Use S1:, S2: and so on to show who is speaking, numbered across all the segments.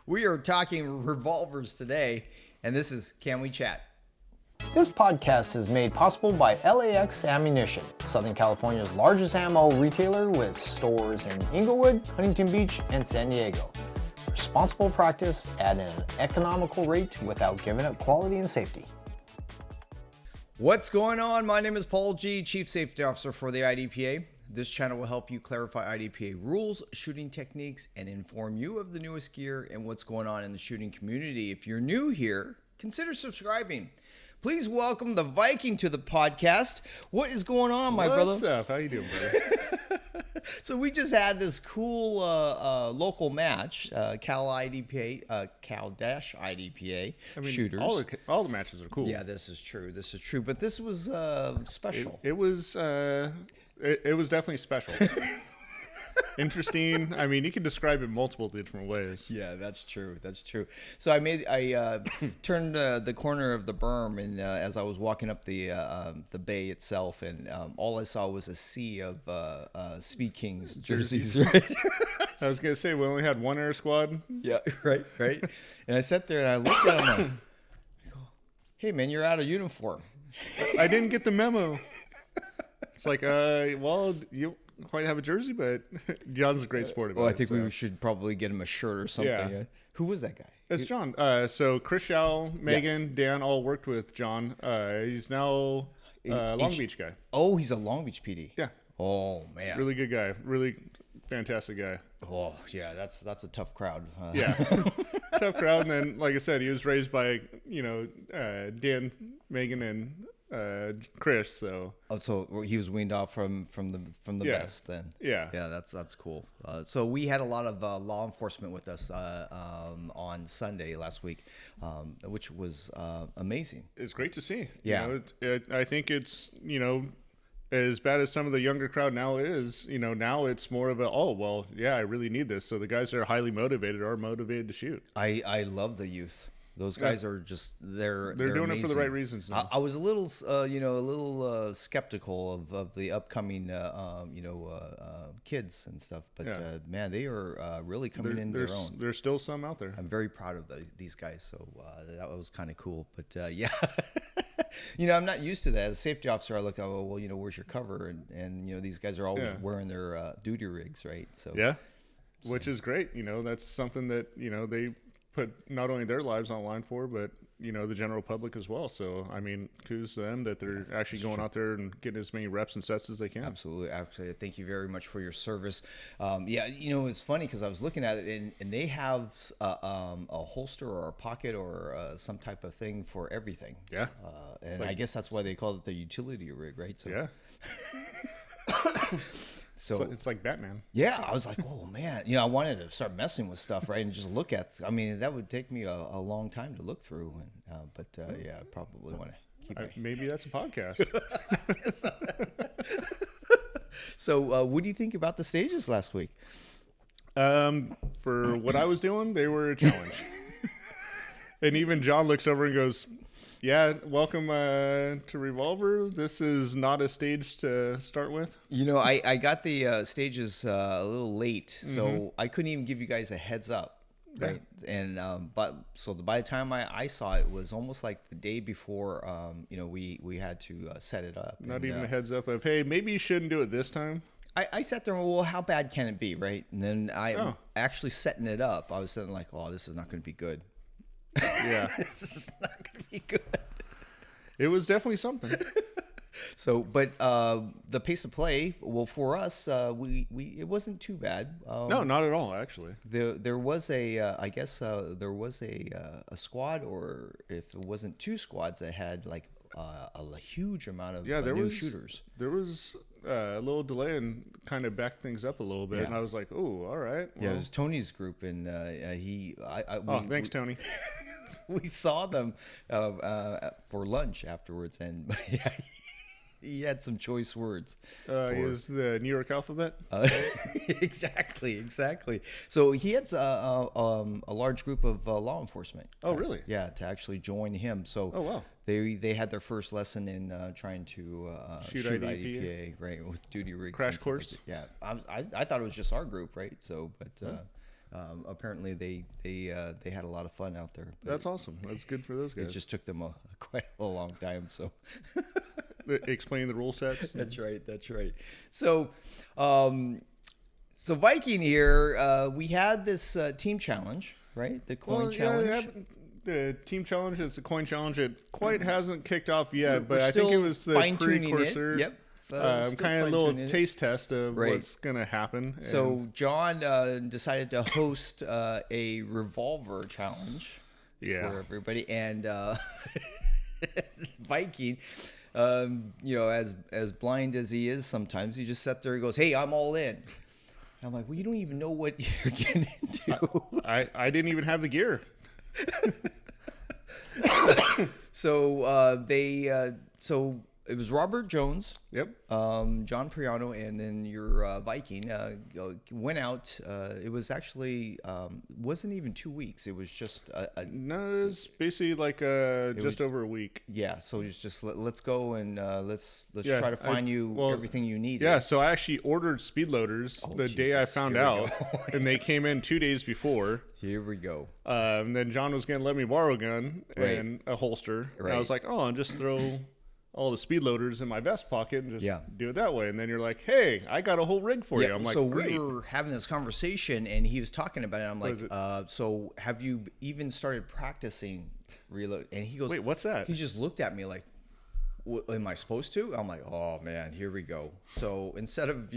S1: We are talking revolvers today, and this is Can We Chat?
S2: This podcast is made possible by LAX Ammunition, Southern California's largest ammo retailer with stores in Inglewood, Huntington Beach, and San Diego. Responsible practice at an economical rate without giving up quality and safety.
S1: What's going on? My name is Paul G., Chief Safety Officer for the IDPA. This channel will help you clarify IDPA rules, shooting techniques, and inform you of the newest gear and what's going on in the shooting community. If you're new here, consider subscribing. Please welcome the Viking to the podcast. What is going on, my brother?
S3: What's up? How you doing, brother?
S1: So we just had this cool local match, Cal-IDPA, Cal-IDPA shooters.
S3: All the matches are cool.
S1: Yeah, this is true. This is true. But this was special.
S3: It was definitely special. Interesting. I mean, you can describe it multiple different ways.
S1: Yeah, that's true. That's true. So I turned the corner of the berm, and as I was walking up the bay itself, and all I saw was a sea of Speed Kings jerseys. Right?
S3: I was gonna say we only had one air squad.
S1: Yeah, right. And I sat there and I looked at him. I go, "Hey, man, you're out of uniform."
S3: I didn't get the memo. It's like, well, you quite have a jersey, but John's a great sport about
S1: I think we should probably get him a shirt or something.
S3: Yeah.
S1: Who was that guy?
S3: It's John. So Chris Shao, Megan, Dan all worked with John. He's now Long Beach guy.
S1: Oh, he's a Long Beach PD.
S3: Yeah.
S1: Oh, man.
S3: Really good guy. Really fantastic guy.
S1: Oh, yeah, that's a tough crowd.
S3: Yeah. Tough crowd. And then, like I said, he was raised by, Dan, Megan, and Chris. So
S1: he was weaned off from the best then.
S3: Yeah.
S1: That's cool. So we had a lot of law enforcement with us on Sunday last week, which was amazing.
S3: It's great to see.
S1: Yeah.
S3: I think it's as bad as some of the younger crowd now is. Now it's more of I really need this. So the guys that are highly motivated are motivated to shoot.
S1: I love the youth. Those guys are just they're
S3: doing
S1: amazing.
S3: it for the right reasons. Now.
S1: I was a little skeptical of the upcoming kids and stuff, but man, they are really coming into their own.
S3: There's still some out there.
S1: I'm very proud of these guys, so that was kind of cool. But yeah, I'm not used to that. As a safety officer, I look, where's your cover? And these guys are always wearing their duty rigs, right? So
S3: which is great. That's something that they put not only their lives on the line for, but the general public as well. So I mean, kudos to them that they're actually going out there and getting as many reps and sets as they can.
S1: Absolutely. Thank you very much for your service. It's funny because I was looking at it and they have a holster or a pocket or some type of thing for everything.
S3: Yeah.
S1: And I guess that's why they call it the utility rig, right? So
S3: yeah. So it's like Batman.
S1: Yeah, I was like, oh man, I wanted to start messing with stuff, right, and just look at. I mean, that would take me a long time to look through, but I probably want to keep.
S3: Maybe that's a podcast.
S1: So, what do you think about the stages last week?
S3: For what I was doing, they were a challenge. And even John looks over and goes, "Yeah, welcome to Revolver. This is not a stage to start with."
S1: I got the stages a little late, so I couldn't even give you guys a heads up, right? Yeah. And so by the time I saw it, was almost like the day before. We had to set it up.
S3: Not even a heads up of, hey, maybe you shouldn't do it this time.
S1: I sat there and, well, how bad can it be, right? And then actually setting it up, I was sitting like, oh, this is not going to be good.
S3: Yeah.
S1: This is not going to be good.
S3: It was definitely something.
S1: So, but the pace of play, well, for us, it wasn't too bad.
S3: No, not at all, actually.
S1: There was I guess there was a squad, or if it wasn't two squads that had like a huge amount of new shooters.
S3: There was a little delay and kind of backed things up a little bit, and I was like, "Oh, all right."
S1: Well. Yeah, it was Tony's group, and
S3: thanks, Tony.
S1: We saw them for lunch afterwards, and he had some choice words.
S3: He was the New York alphabet.
S1: Exactly. So he had a large group of law enforcement.
S3: Oh, really?
S1: Yeah, to actually join him. So
S3: wow.
S1: They had their first lesson in trying to shoot IDPA, right, with duty rigs.
S3: Crash course.
S1: Yeah, I thought it was just our group, right? So, but Apparently they had a lot of fun out there.
S3: That's awesome. That's good for those
S1: It
S3: guys.
S1: just took them quite a long time. So
S3: Explain the rule sets.
S1: that's right. So, so Viking here, we had this team challenge, right? The coin challenge.
S3: The team challenge is the coin challenge. It quite hasn't kicked off yet, but
S1: We're
S3: I think it
S1: still
S3: was the
S1: fine-tuning it.
S3: precursor.
S1: Yep.
S3: Kind of a little taste test of what's going to happen.
S1: So John decided to host a revolver challenge for everybody, and Viking, as blind as he is sometimes, he just sat there and goes, "Hey, I'm all in." I'm like, "Well, you don't even know what you're getting into."
S3: I didn't even have the gear.
S1: So so it was Robert Jones,
S3: Yep.
S1: John Priano, and then your Viking went out. It was actually wasn't even 2 weeks. It was just
S3: No, it was basically like just over a week.
S1: yeah. So it's just let's go and let's
S3: Yeah,
S1: try to find everything you need.
S3: Yeah, so I actually ordered speed loaders the day I
S1: Jesus.
S3: found
S1: Here we
S3: out, and they came in 2 days before.
S1: Here we go.
S3: And then John was going to let me borrow a gun and a holster. And I was like, oh, and just throw all the speed loaders in my vest pocket and just do it that way. And then you're like, hey, I got a whole rig for you. I'm like,
S1: so
S3: great.
S1: we were having this conversation, and he was talking about it. I'm like, so have you even started practicing reload? And he goes,
S3: wait, what's that?
S1: He just looked at me like, am I supposed to? I'm like, oh man, here we go. So instead of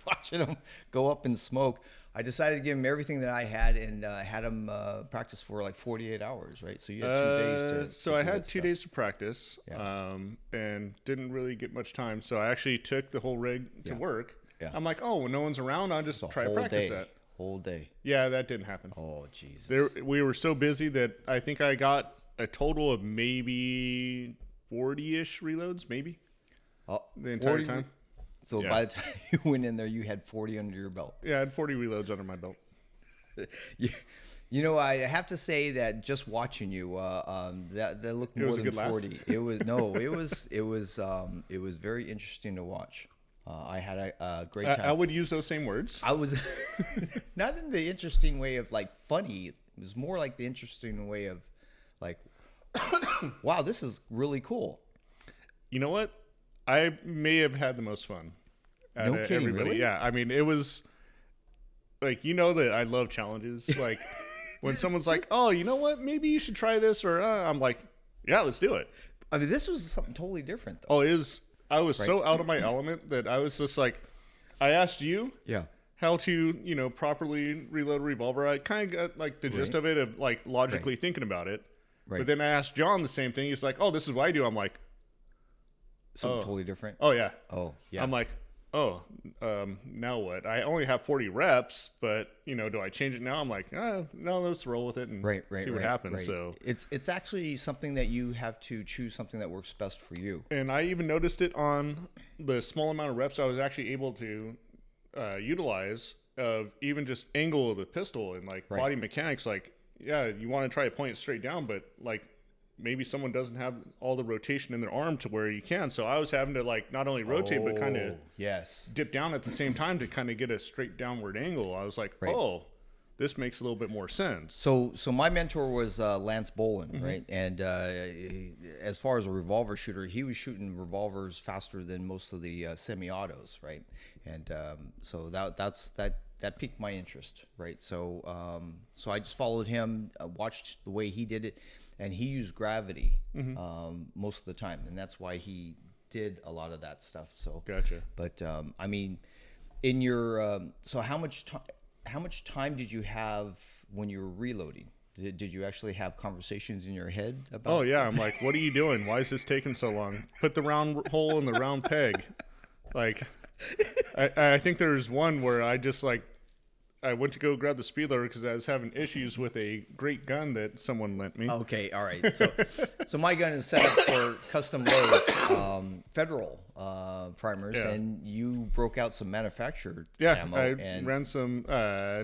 S1: watching him go up in smoke, I decided to give him everything that I had, and had him practice for like 48 hours, right? So you had 2 days to.
S3: So I had 2 days to practice, and didn't really get much time. So I actually took the whole rig to work. Yeah. I'm like, oh, when no one's around, I'll just try to practice that.
S1: Whole day.
S3: Yeah, that didn't happen.
S1: Oh, Jesus.
S3: We were so busy that I think I got a total of maybe 40-ish reloads, maybe.
S1: Oh,
S3: the entire time.
S1: So by the time you went in there, you had 40 under your belt.
S3: Yeah, I had 40 reloads under my belt.
S1: I have to say that just watching you, that looked more than 40. It was very interesting to watch. I had a great time.
S3: I would use those same words.
S1: I was not in the interesting way of like funny. It was more like the interesting way of like, wow, this is really cool.
S3: You know what? I may have had the most fun.
S1: No kidding,
S3: everybody.
S1: really?
S3: Yeah, I mean, it was like, that I love challenges. Like when someone's like, "Oh, you know what? Maybe you should try this," or I'm like, "Yeah, let's do it."
S1: I mean, this was something totally different, though.
S3: Oh, I was so out of my element that I was just like, I asked you, how to properly reload a revolver. I kind of got like the gist of it, of like logically thinking about it. Right. But then I asked John the same thing. He's like, "Oh, this is what I do." I'm like,
S1: something totally different.
S3: Oh yeah.
S1: Oh yeah.
S3: I'm like, now what? I only have 40 reps, but do I change it now? I'm like, no, let's roll with it and see what happens.
S1: Right.
S3: So
S1: it's actually something that you have to choose something that works best for you.
S3: And I even noticed it on the small amount of reps I was actually able to utilize, of even just angle of the pistol and like body mechanics. Like, yeah, you want to try to point it straight down, but like maybe someone doesn't have all the rotation in their arm to where you can. So I was having to like not only rotate, but kind of dip down at the same time to kind of get a straight downward angle. I was like, oh, this makes a little bit more sense.
S1: So my mentor was Lance Bolin, right? And as far as a revolver shooter, he was shooting revolvers faster than most of the semi-autos, right? And so that piqued my interest, right? So so I just followed him, watched the way he did it. And he used gravity most of the time, and that's why he did a lot of that stuff. So
S3: gotcha.
S1: But I mean, in your so how much time did you have when you were reloading? Did you actually have conversations in your head about?
S3: Oh yeah, I'm like, what are you doing? Why is this taking so long? Put the round hole in the round peg. Like, I think there's one where I went to go grab the speed loader because I was having issues with a great gun that someone lent me.
S1: Okay, all right. So my gun is set up for custom loads, federal primers, and you broke out some manufactured ammo.
S3: I ran some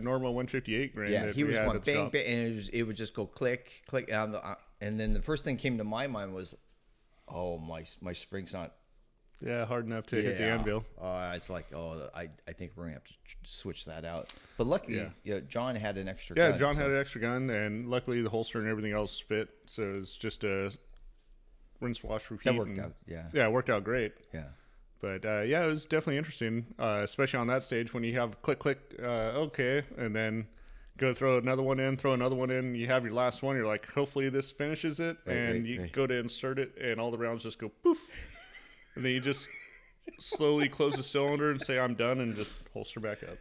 S3: normal 158 grain.
S1: Yeah, he was going bang, bang, and it would just go click, click, and then the first thing came to my mind was, oh, my spring's not
S3: Yeah, hard enough to hit the anvil.
S1: It's like, I think we're gonna have to switch that out. But luckily, John had an extra
S3: Yeah,
S1: gun.
S3: John had an extra gun, and luckily the holster and everything else fit. So it's just a rinse, wash, repeat.
S1: That worked out. Yeah.
S3: Yeah, it worked out great.
S1: Yeah.
S3: But it was definitely interesting, especially on that stage when you have click, click, okay, and then go throw another one in, you have your last one, you're like, hopefully this finishes it, you go to insert it, and all the rounds just go poof. And then you just slowly close the cylinder and say, I'm done, and just holster back up.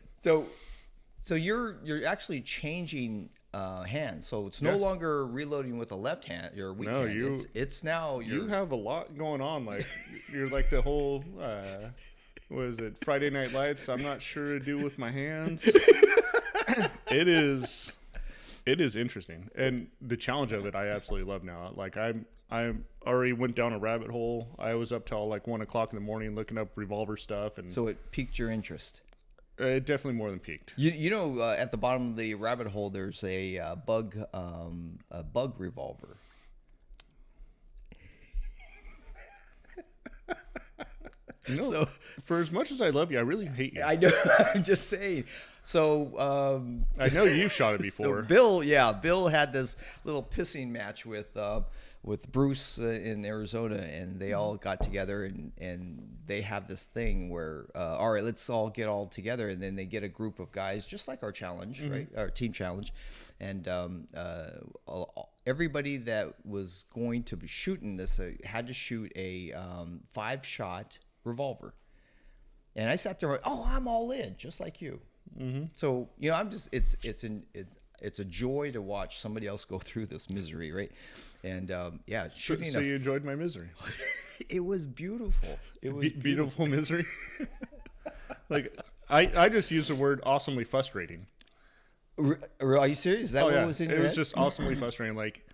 S1: So you're actually changing hands. So it's no longer reloading with a left hand, your weak hand. It's now
S3: you have a lot going on. Like you're like the whole what is it, Friday Night Lights? I'm not sure to do with my hands. It is interesting, and the challenge of it I absolutely love now. Like I already went down a rabbit hole. I was up till like 1 o'clock in the morning looking up revolver stuff, and
S1: so it piqued your interest.
S3: It definitely more than peaked.
S1: You know, at the bottom of the rabbit hole, there's a bug revolver.
S3: You know, so, for as much as I love you, I really hate you.
S1: I know. I'm just saying. So
S3: I know you've shot it before.
S1: So Bill had this little pissing match with Bruce in Arizona, and they all got together, and they have this thing where all right, let's all get all together, and then they get a group of guys just like our challenge, right? Our team challenge, and everybody that was going to be shooting this had to shoot a 5-shot revolver. And I sat there and went, I'm all in, just like you. So I'm just it's a joy to watch somebody else go through this misery, right? And shooting.
S3: So you enjoyed my misery.
S1: It was beautiful. It was
S3: beautiful misery. Like I just used the word awesomely frustrating.
S1: Are you serious? Is that what was in your head?
S3: It was just awesomely frustrating. Like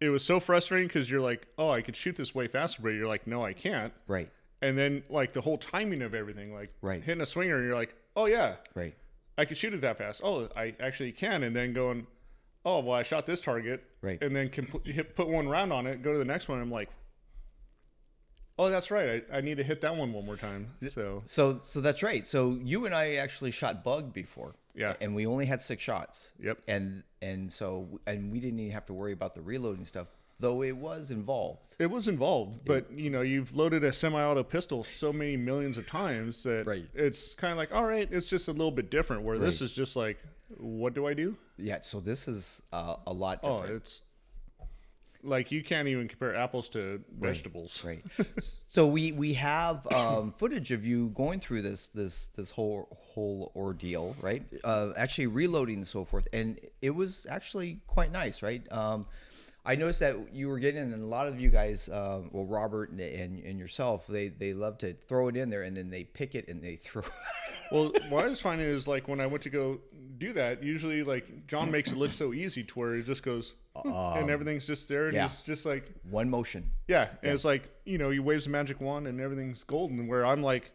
S3: it was so frustrating because you're like, I could shoot this way faster, but you're like, no, I can't.
S1: Right.
S3: And then like the whole timing of everything, like hitting a swinger, and you're like,
S1: right.
S3: I could shoot it that fast. I actually can. And then going, I shot this target.
S1: Right.
S3: And then put one round on it, go to the next one. I'm like, that's right. I need to hit that one more time. So
S1: that's right. So you and I actually shot bug before.
S3: Yeah.
S1: And we only had 6 shots.
S3: Yep.
S1: And we didn't even have to worry about the reloading stuff, though it was involved.
S3: It was involved, but you've loaded a semi-auto pistol so many millions of times that it's kind of like, all right, it's just a little bit different. Where this is just like, what do I do? Yeah.
S1: So this is a lot different.
S3: It's like you can't even compare apples to vegetables.
S1: Right. So we have footage of you going through this whole ordeal, right? Actually reloading and so forth, and it was actually quite nice, right? I noticed that you were getting, and a lot of you guys, Robert and yourself, they love to throw it in there, and then they pick it and they throw.
S3: Well, what I was finding is like when I went to go do that, usually like John makes it look so easy to where it just goes and everything's just there, and it's just like
S1: one motion.
S3: Yeah, and it's like he waves the magic wand and everything's golden. Where I'm like,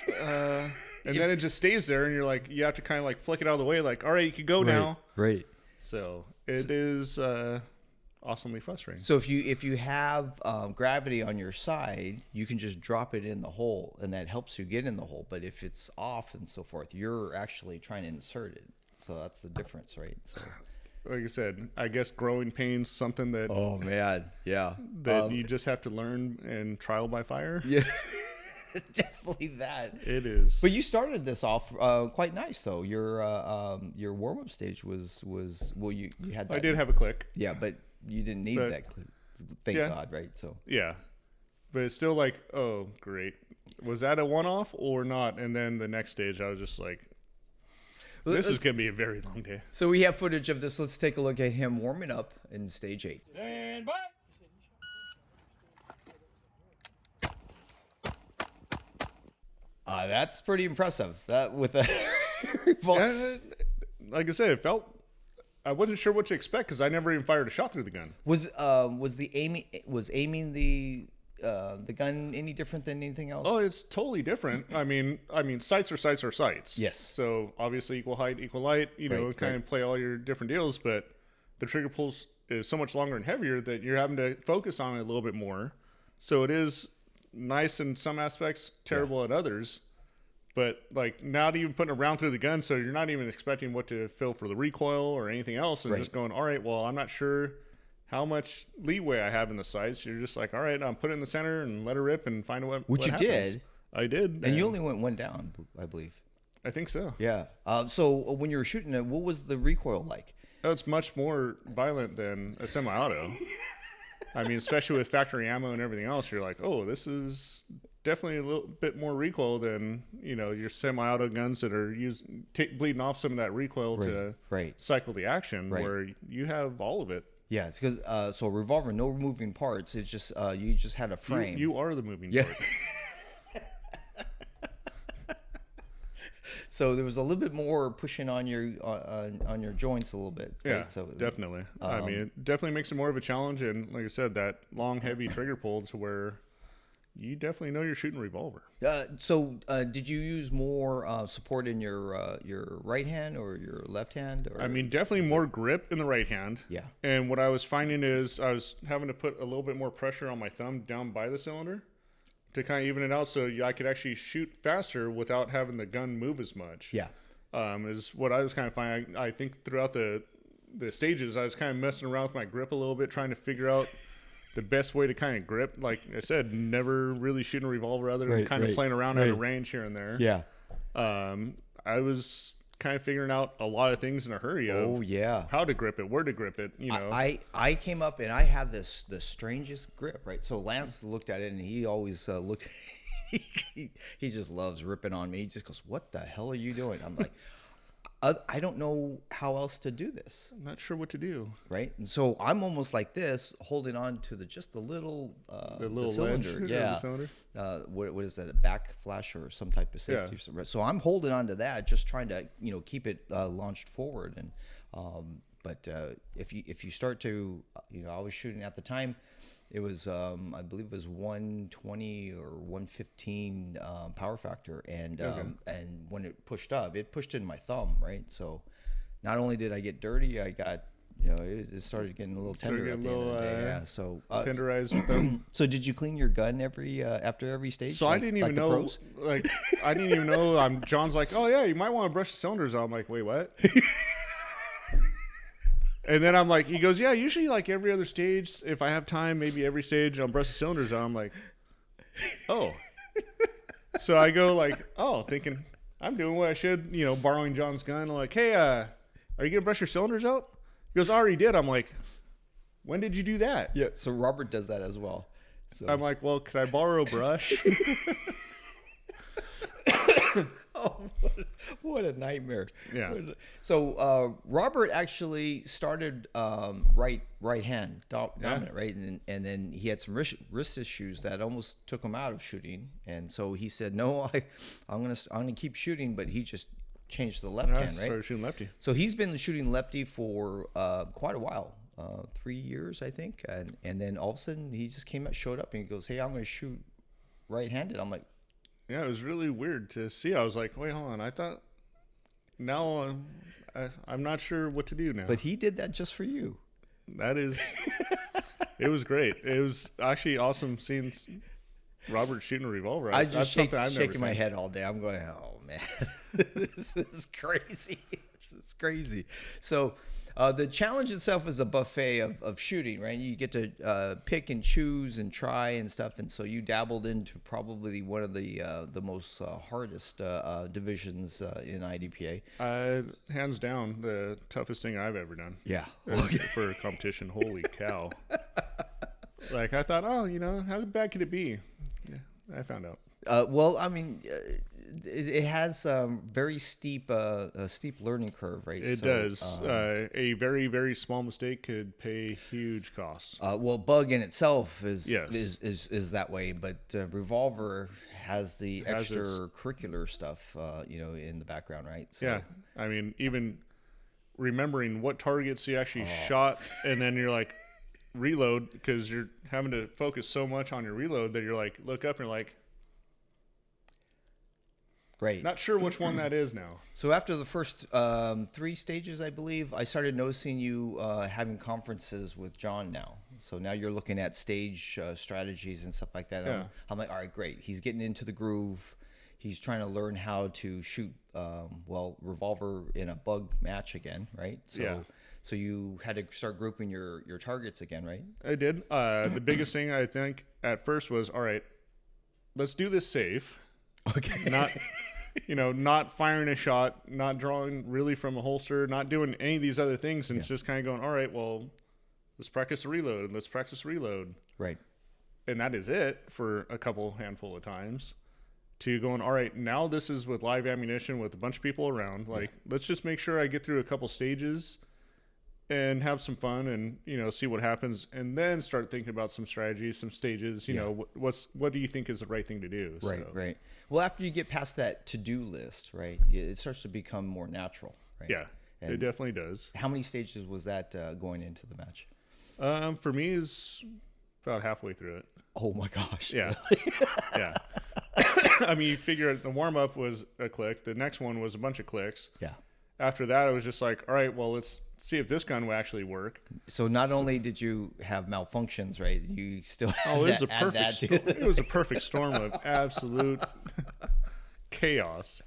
S3: and then it just stays there, and you're like, you have to kind of like flick it out of the way, like, all right, you can go now.
S1: Right.
S3: So it is awesomely frustrating.
S1: So if you have gravity on your side, you can just drop it in the hole, and that helps you get in the hole. But if it's off and so forth, you're actually trying to insert it. So that's the difference, right? So,
S3: like I said, I guess growing pains something that.
S1: Oh man, yeah.
S3: That you just have to learn and trial by fire.
S1: Yeah. Definitely that.
S3: It is.
S1: But you started this off quite nice, though. Your warm up stage was you had that.
S3: I did have a click.
S1: Yeah, but you didn't need that click. Thank God, right? So
S3: yeah, but it's still like, oh great, was that a one off or not? And then the next stage, I was just like, this is gonna be a very long day.
S1: So we have footage of this. Let's take a look at him warming up in stage 8.
S4: Stand by.
S1: That's pretty impressive. That with a
S3: like I said, it felt. I wasn't sure what to expect because I never even fired a shot through the gun.
S1: Was aiming the gun any different than anything else?
S3: Oh, it's totally different. I mean, sights are sights.
S1: Yes.
S3: So obviously, equal height, equal light. Kind of play all your different deals, but the trigger pulls is so much longer and heavier that you're having to focus on it a little bit more. So it is nice in some aspects, terrible at others. But like not even putting a round through the gun, so you're not even expecting what to feel for the recoil or anything else, and just going, all right, well, I'm not sure how much leeway I have in the sights. You're just like, all right, I'm put it in the center and let her rip and find out what
S1: you
S3: happens.
S1: did.
S3: I did.
S1: And you only went one down, I believe.
S3: I think so.
S1: Yeah. So when you were shooting it, what was the recoil like?
S3: Oh, it's much more violent than a semi-auto. I mean, especially with factory ammo and everything else, you're like, oh, this is definitely a little bit more recoil than, you know, your semi-auto guns that are bleeding off some of that recoil to cycle the action, where you have all of it.
S1: Yeah, it's because so revolver, no moving parts. It's just you just had a frame.
S3: You are the moving part.
S1: So there was a little bit more pushing on your joints a little bit. Right?
S3: Yeah,
S1: so,
S3: definitely. I mean, it definitely makes it more of a challenge, and like I said, that long, heavy trigger pull to where you definitely know you're shooting a revolver.
S1: So did you use more support in your right hand or your left hand? Or
S3: I mean, definitely more grip in the right hand.
S1: Yeah.
S3: And what I was finding is I was having to put a little bit more pressure on my thumb down by the cylinder to kind of even it out, so I could actually shoot faster without having the gun move as much.
S1: Yeah.
S3: Is what I was kind of finding. I think throughout the stages, I was kind of messing around with my grip a little bit, trying to figure out the best way to kind of grip. Like I said, never really shooting a revolver other than kind of playing around at a range here and there.
S1: Yeah.
S3: I was kind of figuring out a lot of things in a hurry of how to grip it, where to grip it, you know.
S1: I came up and I had the strangest grip, right? So Lance looked at it and he always looked he just loves ripping on me. He just goes, "What the hell are you doing?" I'm like, I don't know how else to do this.
S3: I'm not sure what to do.
S1: Right. And so I'm almost like this, holding on to just the little cylinder.
S3: ledge,
S1: Yeah.
S3: the cylinder.
S1: What is that? A back flash or some type of safety? Yeah. So I'm holding on to that, just trying to, keep it launched forward. And, but if you start to, I was shooting at the time, it was, I believe it was 120 or 115 power factor. And and when it pushed up, it pushed in my thumb, right? So not only did I get dirty, I got, it started getting a little tender at the end of the day. Yeah. So
S3: tenderized with them.
S1: So did you clean your gun after every stage?
S3: So I didn't even know, I didn't even know. John's like, oh yeah, you might want to brush the cylinders out. I'm like, wait, what? And then I'm like, he goes, yeah, usually like every other stage, if I have time, maybe every stage I'll brush the cylinders out. I'm like, oh. So I go like, oh, thinking I'm doing what I should, borrowing John's gun. I'm like, hey, are you gonna brush your cylinders out? He goes, I already did. I'm like, when did you do that?
S1: Yeah. So Robert does that as well. So.
S3: I'm like, well, could I borrow a brush?
S1: Oh, what a nightmare.
S3: Yeah.
S1: So Robert actually started right hand dominant, right? And then he had some wrist issues that almost took him out of shooting. And so he said, no, I'm gonna keep shooting, but he just changed to the left hand, right?
S3: Started shooting lefty.
S1: So he's been shooting lefty for quite a while. 3 years, I think. And then all of a sudden he just showed up and he goes, hey, I'm gonna shoot right-handed. I'm like,
S3: yeah, it was really weird to see. I was like, wait, hold on. I thought now I'm not sure what to do now.
S1: But he did that just for you.
S3: That is, it was great. It was actually awesome seeing Robert shooting a revolver.
S1: I just shaking my head all day. I'm going, oh man, this is crazy. This is crazy. So the challenge itself is a buffet of shooting, right? You get to pick and choose and try and stuff. And so you dabbled into probably one of the most hardest divisions in IDPA.
S3: Hands down, the toughest thing I've ever done.
S1: Yeah.
S3: For a competition. Holy cow. Like I thought, how bad could it be? Yeah, I found out.
S1: Well, I mean, it has very steep learning curve, right?
S3: It does. A very, very small mistake could pay huge costs.
S1: Well, bug in itself is that way, but revolver has the extracurricular stuff, in the background, right? So,
S3: yeah, I mean, even remembering what targets you actually shot, and then you're like, reload, because you're having to focus so much on your reload that you're like, look up and you're like,
S1: Right.
S3: Not sure which one that is now.
S1: So after the first 3 stages, I believe, I started noticing you having conferences with John now. So now you're looking at stage strategies and stuff like that.
S3: Yeah.
S1: I'm like, all right, great. He's getting into the groove. He's trying to learn how to shoot, revolver in a bug match again, right? So,
S3: Yeah.
S1: So you had to start grouping your targets again, right?
S3: I did. The biggest thing I think at first was, all right, let's do this safe.
S1: Okay.
S3: Not firing a shot, not drawing really from a holster, not doing any of these other things, and just kind of going, all right, well, let's practice a reload. Let's practice a reload.
S1: Right.
S3: And that is it for a handful of times. To going, all right, now this is with live ammunition with a bunch of people around. Like, let's just make sure I get through a couple stages and have some fun and, see what happens. And then start thinking about some strategies, some stages, what do you think is the right thing to do?
S1: Right,
S3: So,
S1: right. Well, after you get past that to-do list, right, it starts to become more natural, right?
S3: Yeah,
S1: And
S3: it definitely does.
S1: how many stages was that going into the match?
S3: For me, is about halfway through it.
S1: Oh my gosh.
S3: Yeah. Yeah. I mean, you figure the warm-up was a click. The next one was a bunch of clicks.
S1: Yeah.
S3: After that, I was just like, all right, well, let's see if this gun will actually work.
S1: So not only did you have malfunctions, right, you still had
S3: Oh, it was a
S1: add that
S3: perfect
S1: to
S3: it was a perfect storm of absolute chaos.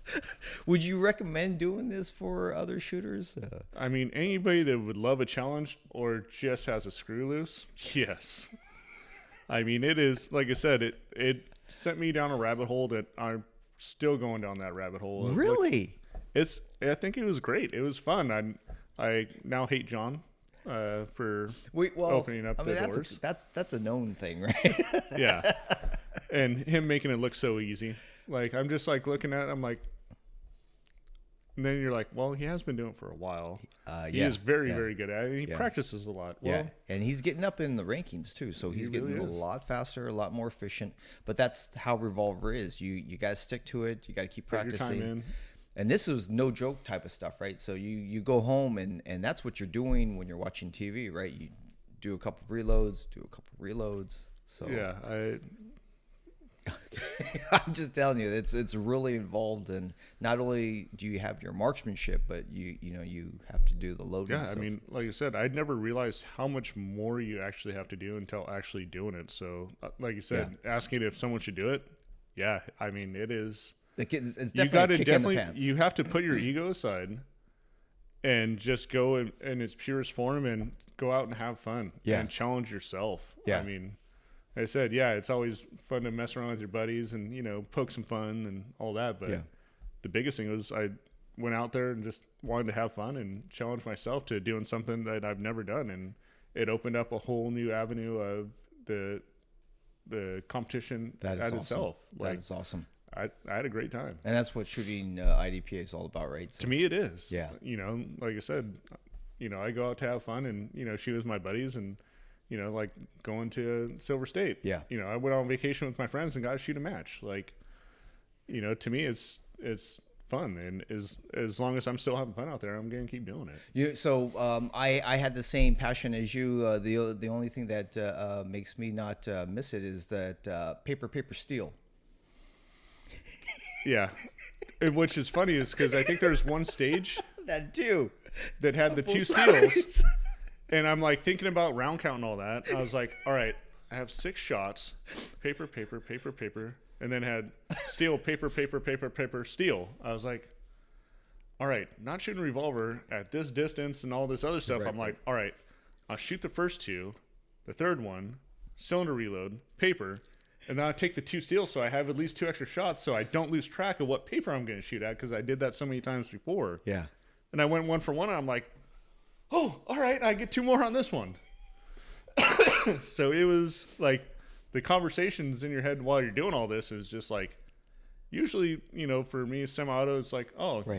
S1: Would you recommend doing this for other shooters?
S3: I mean, anybody that would love a challenge or just has a screw loose, yes. I mean, it is, like I said, it sent me down a rabbit hole that I'm still going down that rabbit hole.
S1: Really?
S3: I think it was great. It was fun. I now hate John for opening up the doors.
S1: That's a known thing, right?
S3: Yeah. And him making it look so easy. Like, I'm just like looking at it, I'm like, and then you're like, well, he has been doing it for a while. He is very, very good at it. He practices a lot. Well,
S1: yeah, and he's getting up in the rankings too, so he's getting
S3: really
S1: a lot faster, a lot more efficient. But that's how Revolver is. You got to stick to it. You got to keep
S3: put your
S1: practicing.
S3: time in.
S1: And this is no joke type of stuff, right? So you go home and that's what you're doing when you're watching TV, right? You do a couple reloads, So
S3: Yeah,
S1: I'm just telling you, it's really involved, and not only do you have your marksmanship, but you have to do the loading.
S3: Yeah, I mean, like I said, I'd never realized how much more you actually have to do until actually doing it. So, like you said, asking if someone should do it, yeah, I mean, it is.
S1: It's definitely a kick in the pants.
S3: You have to put your ego aside and just go in its purest form and go out and have fun and challenge yourself.
S1: Yeah.
S3: I mean, like I said, yeah, it's always fun to mess around with your buddies and, poke some fun and all that. But the biggest thing was I went out there and just wanted to have fun and challenge myself to doing something that I've never done. And it opened up a whole new avenue of the competition itself.
S1: That is awesome.
S3: I had a great time.
S1: And that's what shooting IDPA is all about, right? So,
S3: to me, it is.
S1: Yeah.
S3: Like I said, I go out to have fun and, shoot with my buddies and, like going to Silver State.
S1: Yeah.
S3: I went on vacation with my friends and got to shoot a match. Like, to me, it's fun. And as long as I'm still having fun out there, I'm going to keep doing it.
S1: I had the same passion as you. The only thing that makes me not miss it is that paper, steel.
S3: Yeah. Which is funny is because I think there's one stage
S1: that too
S3: that had the two steals. And I'm like thinking about round count and all that. I was like, all right, I have 6 shots, paper, and then had steel, paper, steel. I was like, all right, not shooting a revolver at this distance and all this other stuff. I'm like, all right, I'll shoot the first 2, the third one, cylinder reload, paper, and then I'll take the 2 steels so I have at least 2 extra shots so I don't lose track of what paper I'm going to shoot at because I did that so many times before.
S1: Yeah.
S3: And I went 1 for 1 and I'm like, oh, all right, I get 2 more on this one. So it was like the conversations in your head while you're doing all this is just like, usually, for me, semi-auto, it's like,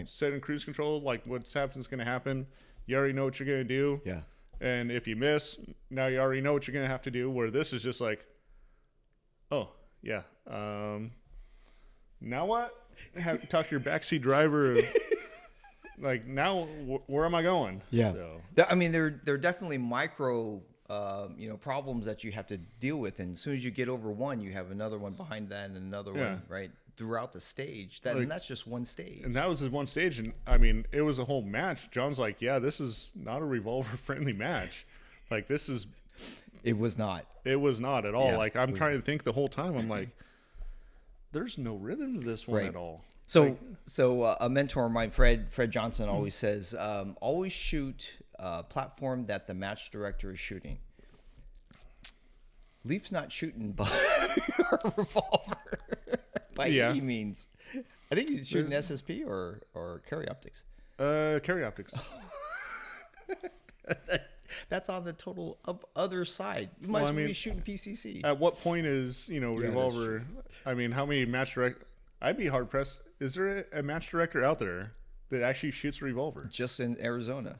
S3: set in cruise control, like what's happening is going to happen. You already know what you're going to do.
S1: Yeah.
S3: And if you miss, now you already know what you're going to have to do, where this is just like, oh, yeah. Now what? Have to talk to your backseat driver. Like, now, where am I going?
S1: Yeah.
S3: So.
S1: I mean, they're definitely micro problems that you have to deal with. And as soon as you get over one, you have another one behind that and another one, right? Throughout the stage. And that's just one stage.
S3: And that was his one stage. And I mean, it was a whole match. John's like, yeah, this is not a revolver friendly match. Like, this is.
S1: It was not.
S3: It was not at all.
S1: Yeah,
S3: like, I'm trying to think the whole time. I'm like, there's no rhythm to this one at all.
S1: So, a mentor of mine, Fred Johnson, always says, always shoot a platform that the match director is shooting. Leaf's not shooting by a revolver by any means. I think he's shooting SSP or carry optics.
S3: Carry optics.
S1: That's on the total other side. You might as well be shooting PCC.
S3: At what point is revolver? I mean, how many match direct? I'd be hard pressed. Is there a match director out there that actually shoots a revolver?
S1: Just in Arizona.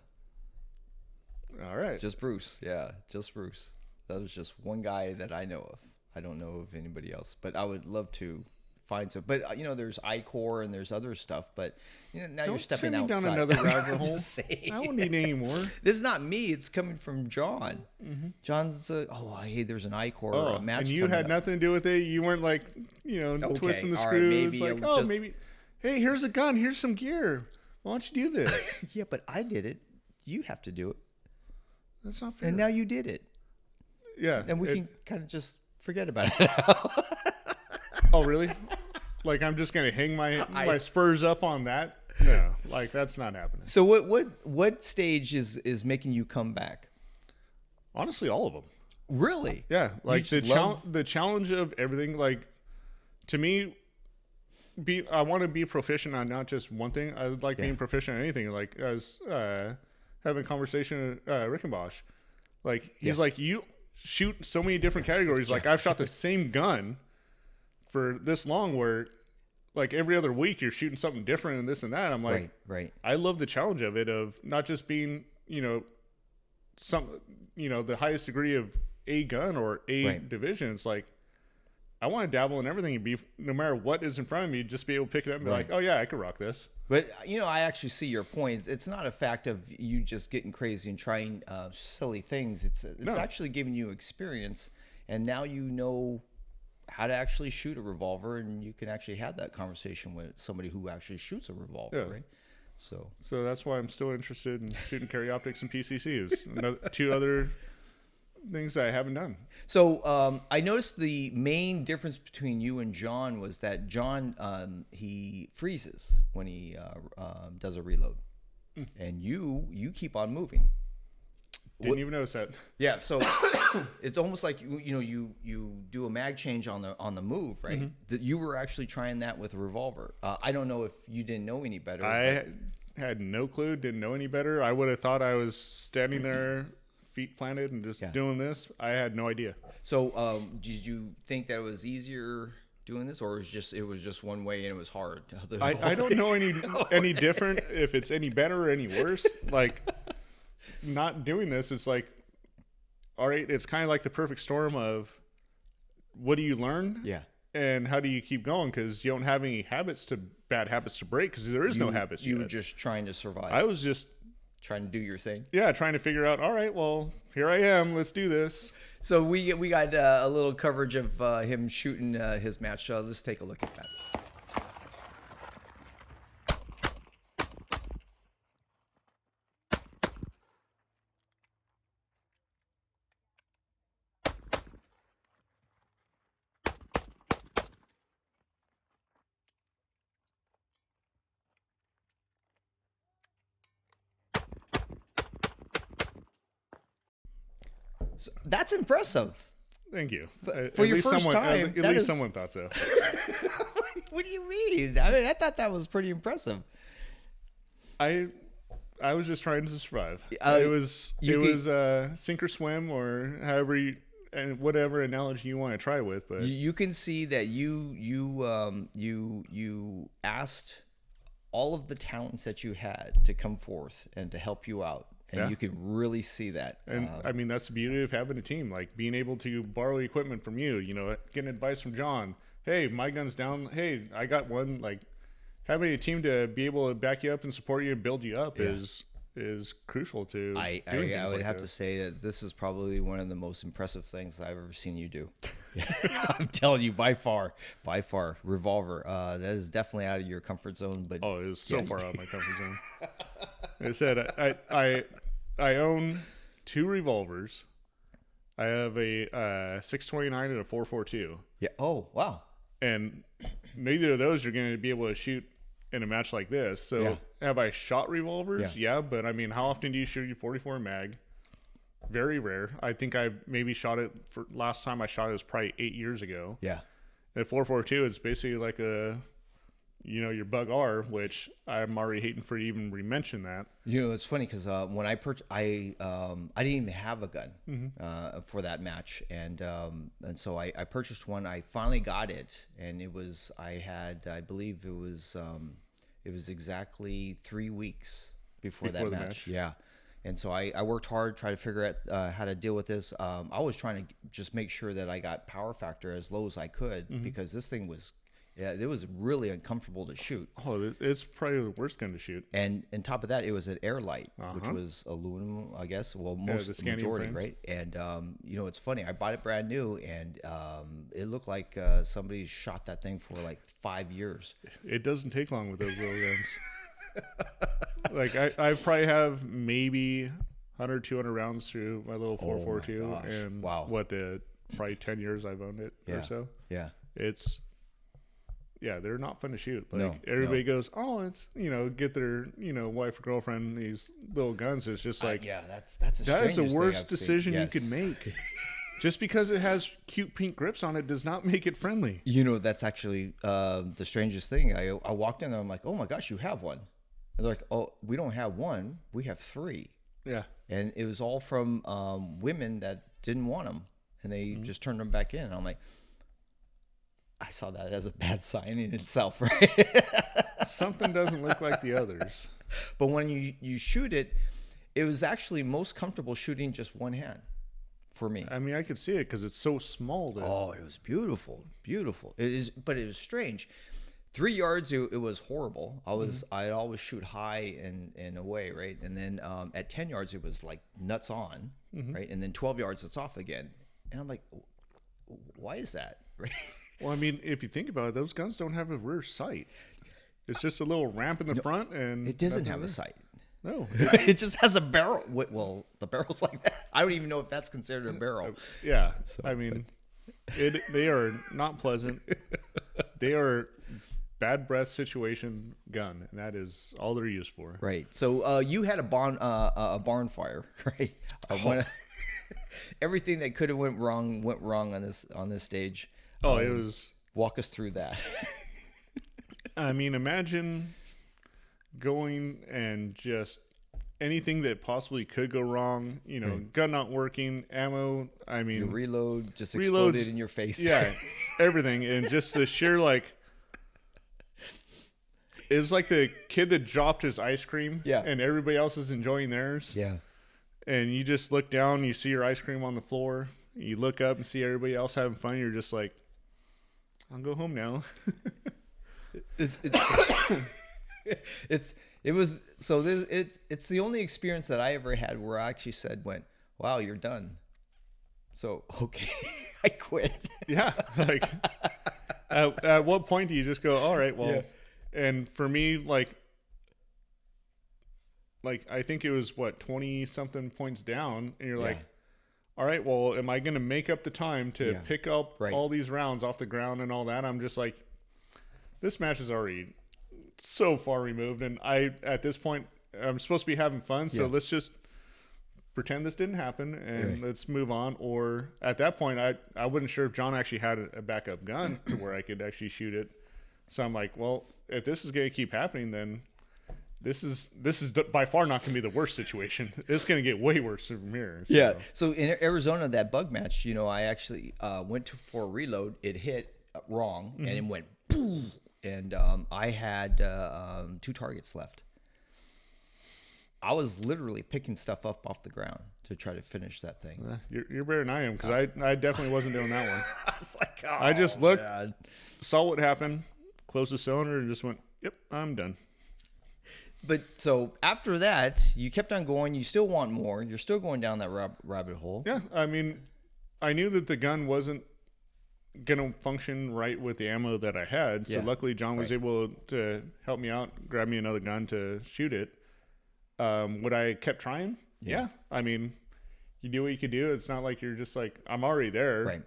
S3: All right.
S1: Just Bruce. Yeah, just Bruce. That was just one guy that I know of. I don't know of anybody else, but I would love to find some. But there's I-Core and there's other stuff. But now you're stepping outside.
S3: Down another rabbit hole.
S1: I
S3: don't need any more.
S1: This is not me. It's coming from John. Mm-hmm. John's hey, there's an I-Core or a match.
S3: And you had nothing to do with it. You weren't like twisting the screws.
S1: Right,
S3: like maybe. Hey, here's a gun. Here's some gear. Why don't you do this?
S1: Yeah, but I did it. You have to do it.
S3: That's not fair.
S1: And now you did it.
S3: Yeah.
S1: And we can kind of just forget about it now.
S3: Oh, really? Like, I'm just going to hang my spurs up on that? No, like, that's not happening.
S1: So what stage is making you come back?
S3: Honestly, all of them.
S1: Really?
S3: Yeah. Like, the challenge of everything, like, to me, I want to be proficient on not just one thing. I like being proficient on anything. Like, I was having a conversation with Rickenbosch. Like, he's like, you shoot so many different categories. Like, I've shot the same gun for this long where, like, every other week you're shooting something different and this and that. I'm like,
S1: right.
S3: I love the challenge of it, of not just being, the highest degree of a gun or a division. It's like, I want to dabble in everything and be, no matter what is in front of me, just be able to pick it up and be like, oh yeah, I could rock this.
S1: But I actually see your point. It's not a fact of you just getting crazy and trying silly things. It's actually giving you experience, and now you know how to actually shoot a revolver, and you can actually have that conversation with somebody who actually shoots a revolver, right? So
S3: that's why I'm still interested in shooting carry optics and PCCs. Two other things I haven't done.
S1: So I noticed the main difference between you and John was that John he freezes when he does a reload, and you keep on moving.
S3: Didn't even notice that.
S1: Yeah, so it's almost like you do a mag change on the move, right? Mm-hmm. That you were actually trying that with a revolver. I don't know if you didn't know any better.
S3: I had no clue, didn't know any better. I would have thought I was standing there, feet planted, and just doing this. I had no idea. So
S1: did you think that it was easier doing this, or it was just one way and it was hard?
S3: I don't know any different, if it's any better or any worse. Like, not doing this is like, all right, it's kind of like the perfect storm of what do you learn?
S1: Yeah.
S3: And how do you keep going? Because you don't have any bad habits to break, because there is no habits.
S1: You were just trying to survive.
S3: I was just
S1: trying to do your thing.
S3: Yeah, trying to figure out, all right, well, here I am. Let's do this.
S1: So we got a little coverage of him shooting his match. So let's take a look at that. So that's impressive.
S3: Thank you.
S1: For your first time.
S3: At least someone thought so.
S1: What do you mean? I mean, I thought that was pretty impressive.
S3: I was just trying to survive. It was sink or swim, or and whatever analogy you want to try with. But
S1: you can see that you asked all of the talents that you had to come forth and to help you out. And you can really see that.
S3: And I mean, that's the beauty of having a team, like being able to borrow equipment from you, getting advice from John. Hey, my gun's down. Hey, I got one. Like, having a team to be able to back you up and support you and build you up is is crucial to
S1: I would have to say that this is probably one of the most impressive things I've ever seen you do. I'm telling you, by far, revolver. That is definitely out of your comfort zone. But
S3: it is so far out of my comfort zone. Like I said, I own 2 revolvers. I have a 629 and a 442.
S1: Yeah. Oh, wow.
S3: And neither of those you're going to be able to shoot in a match like this. So have I shot revolvers? Yeah, but I mean, how often do you shoot your 44 mag? Very rare. I think I maybe shot it for last time I shot it was probably 8 years ago.
S1: Yeah.
S3: The 442 is basically like a, your Bug R, which I'm already hating for you to even mention that.
S1: It's funny because when I purchased, I didn't even have a gun for that match, and so I purchased one. I finally got it, and I believe it was exactly 3 weeks before that match. Yeah. And so I worked hard, tried to figure out how to deal with this. I was trying to just make sure that I got power factor as low as I could because this thing was, it was really uncomfortable to shoot.
S3: Oh, it's probably the worst gun to shoot.
S1: And on top of that, it was an Airlight, which was aluminum, I guess. Well, the majority, frames. Right? And, it's funny. I bought it brand new, and it looked like somebody shot that thing for like 5 years.
S3: It doesn't take long with those little guns. Like I probably have maybe 100, 200 rounds through my little 442, and probably 10 years I've owned it or so.
S1: Yeah,
S3: they're not fun to shoot. Like everybody goes, oh, it's get their wife or girlfriend these little guns. It's just like
S1: that's
S3: that is the worst decision you could make. Just because it has cute pink grips on it does not make it friendly.
S1: That's actually the strangest thing. I walked in there. I'm like, oh my gosh, you have one. And they're like, oh, we don't have one. We have 3.
S3: Yeah.
S1: And it was all from women that didn't want them. And they just turned them back in. And I'm like, I saw that as a bad sign in itself, right?
S3: Something doesn't look like the others.
S1: But when you shoot it, it was actually most comfortable shooting just one hand for me.
S3: I mean, I could see it because it's so small.
S1: Oh, it was beautiful. But it was strange. 3 yards, it was horrible. I'd always shoot high and away, right? And then at 10 yards, it was like nuts on, right? And then 12 yards, it's off again. And I'm like, why is that, right?
S3: Well, I mean, if you think about it, those guns don't have a rear sight. It's just a little ramp in the front, and
S1: it doesn't have a sight.
S3: No,
S1: it just has a barrel. Well, the barrel's like that. I don't even know if that's considered a barrel.
S3: Yeah, so, I mean, they are not pleasant. They are bad breath situation gun, and that is all they're used for.
S1: Right. So you had a barn fire, right? Everything that could have went wrong on this stage.
S3: Oh, it was.
S1: Walk us through that.
S3: I mean, imagine going and just anything that possibly could go wrong. Gun not working, ammo. I mean,
S1: your reload just exploded in your face.
S3: Yeah, everything, and just the sheer like. It was like the kid that dropped his ice cream, and everybody else is enjoying theirs.
S1: Yeah,
S3: and you just look down, you see your ice cream on the floor. You look up and see everybody else having fun. You're just like, I'll go home now.
S1: It's the only experience that I ever had where I actually wow, you're done. So okay, I quit.
S3: Yeah, like at what point do you just go, all right, well. Yeah. And for me, like I think it was 20 something points down, and you're like, all right, well, am I going to make up the time to pick up all these rounds off the ground and all that? I'm just like, this match is already so far removed, and at this point, I'm supposed to be having fun, so let's just pretend this didn't happen and let's move on. Or at that point, I wasn't sure if John actually had a backup gun to where I could actually shoot it. So I'm like, well, if this is going to keep happening, then this is by far not going to be the worst situation. It's going to get way worse from here. So.
S1: Yeah. So in Arizona, that bug match, I actually went for a reload. It hit wrong, and it went boom. And I had 2 targets left. I was literally picking stuff up off the ground to try to finish that thing.
S3: You're better than I am, because I definitely wasn't doing that one.
S1: I was like, oh,
S3: I just looked, saw what happened, closed the cylinder, and just went, yep, I'm done.
S1: But so after that, you kept on going. You still want more. You're still going down that rabbit hole.
S3: Yeah, I mean, I knew that the gun wasn't gonna function right with the ammo that I had. So luckily, John was able to help me out, grab me another gun to shoot it. Would I kept trying? Yeah. I mean, you do what you could do. It's not like you're just like, I'm already there.
S1: Right.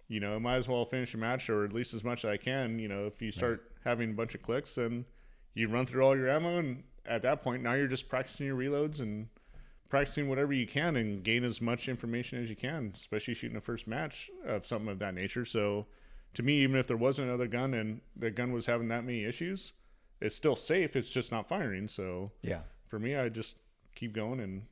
S3: You know, might as well finish a match, or at least as much as I can. You know, if you start having a bunch of clicks, then you run through all your ammo, and at that point, now you're just practicing your reloads and practicing whatever you can and gain as much information as you can, especially shooting a first match of something of that nature. So to me, even if there wasn't another gun and the gun was having that many issues, it's still safe. It's just not firing. So for me, I just keep going and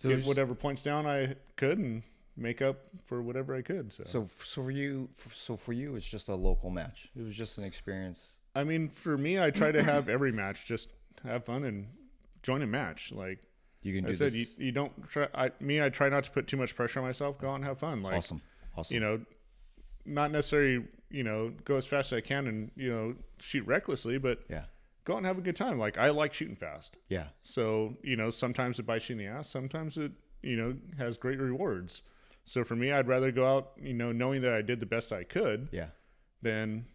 S3: get whatever points down I could and make up for whatever I could. So
S1: for you, it's just a local match. It was just an experience.
S3: I mean, for me, I try to have every match just have fun and join a match. Like
S1: you can do
S3: I said,
S1: this.
S3: you don't try. I try not to put too much pressure on myself. Go out and have fun. Like
S1: Awesome.
S3: You know, not necessarily go as fast as I can and shoot recklessly, but go out and have a good time. Like I like shooting fast. Yeah. So sometimes it bites you in the ass. Sometimes it has great rewards. So for me, I'd rather go out, knowing that I did the best I could, than,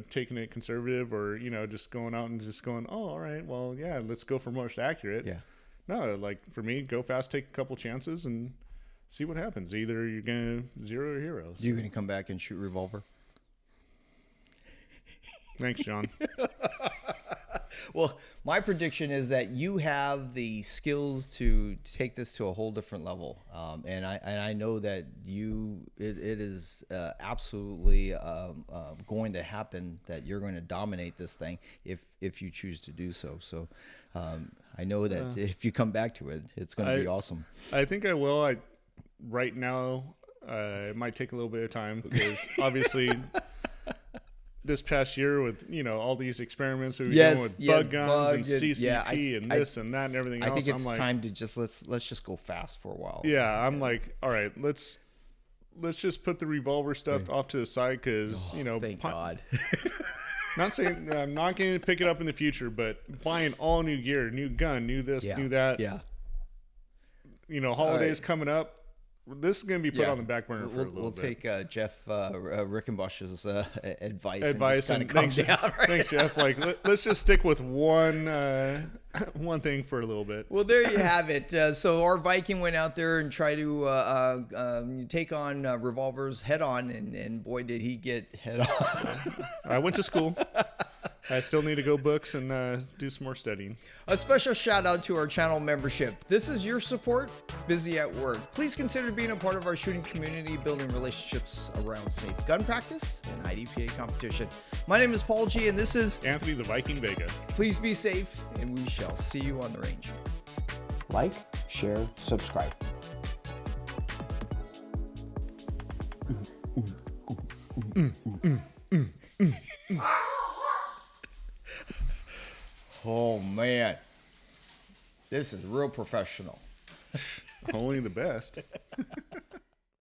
S3: taking it conservative or, just going out and just going, oh, all right, well, yeah, let's go for most accurate. Yeah. No, like for me, go fast, take a couple chances and see what happens. Either you're going to zero or hero. So.
S1: You're going to come back and shoot revolver?
S3: Thanks, John.
S1: Well, my prediction is that you have the skills to take this to a whole different level, and I know that it is absolutely going to happen. That you're going to dominate this thing if you choose to do so. So I know that if you come back to it, it's going to be awesome.
S3: I think I will. Right now, it might take a little bit of time because obviously. This past year with all these experiments we've been doing with bug guns and CCP and this and that and everything else.
S1: I think it's time to just let's just go fast for a while.
S3: Yeah, I'm like, all right, let's just put the revolver stuff off to the side because
S1: thank God.
S3: Not saying I'm not going to pick it up in the future, but buying all new gear, new gun, new this, new that. Yeah. Holidays coming up. This is going to be put on the back burner for a little bit.
S1: We'll take Jeff Rickenbush's advice and just kind of calm down. Right?
S3: Thanks, Jeff. Like, let's just stick with one thing for a little bit.
S1: Well, there you have it. So our Viking went out there and tried to take on revolvers head on, and boy, did he get head on.
S3: I went to school. I still need to go books and do some more studying.
S1: A special shout out to our channel membership. This is your support, busy at work. Please consider being a part of our shooting community, building relationships around safe gun practice and IDPA competition. My name is Paul G, and this is
S3: Anthony the Viking Vega.
S1: Please be safe, and we shall see you on the range.
S2: Like, share, subscribe.
S1: Oh, man. This is real professional.
S3: Only the best.